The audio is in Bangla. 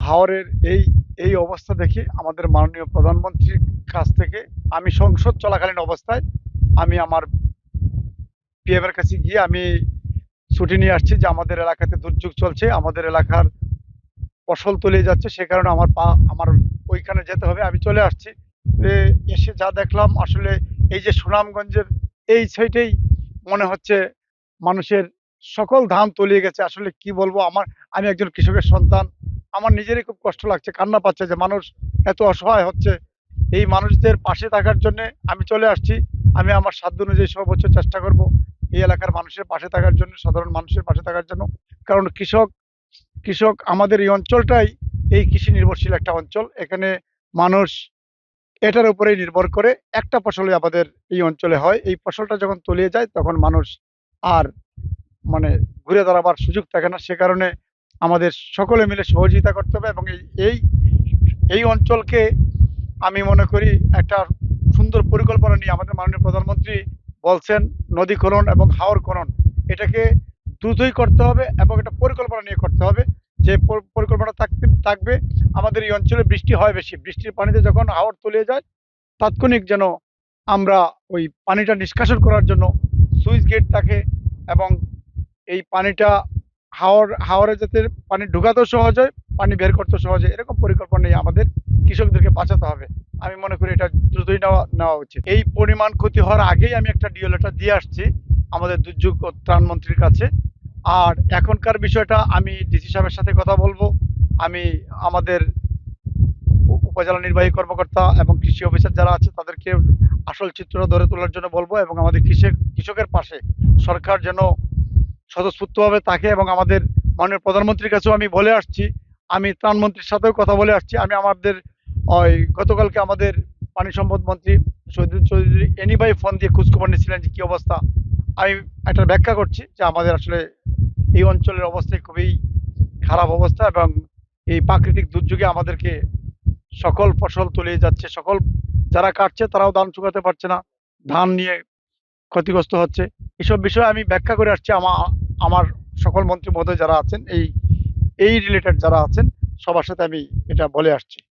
হাওরের এই এই অবস্থা দেখে আমাদের মাননীয় প্রধানমন্ত্রীর কাছ থেকে আমি সংসদ চলাকালীন অবস্থায় আমি আমার পিএম এর কাছে গিয়ে আমি ছুটি নিয়ে আসছি যে আমাদের এলাকাতে দুর্যোগ চলছে, আমাদের এলাকার ফসল তলিয়ে যাচ্ছে, সে কারণে আমার ওইখানে যেতে হবে। আমি চলে আসছি। এ এসে যা দেখলাম আসলে এই যে সুনামগঞ্জের এই সাইডেই মনে হচ্ছে মানুষের সকল ধান তলিয়ে গেছে। আসলে কি বলবো, আমি একজন কৃষকের সন্তান। আমার নিজেরই খুব কষ্ট লাগছে, কান্না পাচ্ছে যে মানুষ এত অসহায় হচ্ছে। এই মানুষদের পাশে থাকার জন্যে আমি চলে আসছি। আমি আমার সাধ্য অনুযায়ী সর্বোচ্চ চেষ্টা করব এই এলাকার মানুষের পাশে থাকার জন্য, সাধারণ মানুষের পাশে থাকার জন্য। কারণ কৃষক কৃষক আমাদের এই অঞ্চলটাই এই কৃষি নির্ভরশীল একটা অঞ্চল। এখানে মানুষ এটার উপরেই নির্ভর করে। একটা ফসলই আমাদের এই অঞ্চলে হয়। এই ফসলটা যখন তলিয়ে যায় তখন মানুষ আর মানে ঘুরে দাঁড়াবার সুযোগ থাকে না। সে কারণে আমাদের সকলে মিলে সহযোগিতা করতে হবে এবং এই এই অঞ্চলকে আমি মনে করি একটা সুন্দর পরিকল্পনা নিয়ে আমাদের মাননীয় প্রধানমন্ত্রী বলছেন নদী খনন এবং হাওর খনন, এটাকে দ্রুতই করতে হবে এবং একটা পরিকল্পনা নিয়ে করতে হবে। যে পরিকল্পনা থাকবে আমাদের এই অঞ্চলে বৃষ্টি হয় বেশি, বৃষ্টির পানিতে যখন হাওর তলিয়ে যায় তাৎক্ষণিক যেন আমরা ওই পানিটা নিষ্কাশন করার জন্য সুইচ গেট থাকে এবং এই পানিটা হাওরে যাতে পানি ঢুকাতেও সহজ হয়, পানি বের করতেও সহজ হয়, এরকম পরিকল্পনা নিয়ে আমাদের কৃষকদেরকে বাঁচাতে হবে। আমি মনে করি এটা দ্রুতই নেওয়া নেওয়া উচিত। এই পরিমাণ ক্ষতি হওয়ার আগেই আমি একটা ডিও লেটার দিয়ে আসছি আমাদের দুর্যোগ ও ত্রাণ মন্ত্রীর কাছে। আর এখনকার বিষয়টা আমি ডিসি সাহেবের সাথে কথা বলবো। আমি আমাদের উপজেলা নির্বাহী কর্মকর্তা এবং কৃষি অফিসার যারা আছে তাদেরকে আসল চিত্রটা ধরে তোলার জন্য বলবো এবং আমাদের কৃষকের পাশে সরকার যেন স্বতঃস্ফূর্তভাবে থাকে এবং আমাদের মাননীয় প্রধানমন্ত্রীর কাছেও আমি বলে আসছি। আমি ত্রাণমন্ত্রীর সাথেও কথা বলে আসছি। আমি আমাদের ওই গতকালকে আমাদের পানি সম্পদ মন্ত্রী শহীদুল চৌধুরী এনিভাই ফোন দিয়ে খোঁজখবর নিচ্ছিলেন যে কী অবস্থা। আমি একটা ব্যাখ্যা করছি যে আমাদের আসলে এই অঞ্চলের অবস্থা খুবই খারাপ অবস্থা এবং এই প্রাকৃতিক দুর্যোগে আমাদেরকে সকল ফসল তলিয়ে যাচ্ছে। সকল যারা কাটছে তারাও ধান শুকাতে পারছে না। ধান নিয়ে ক্ষতিগ্রস্ত হচ্ছে। এসব বিষয়ে আমি ব্যাখ্যা করে আসছি আমার সকল মন্ত্রী মহোদয় যারা আছেন এই রিলেটেড যারা আছেন সবার সাথে আমি এটা বলে আসছি।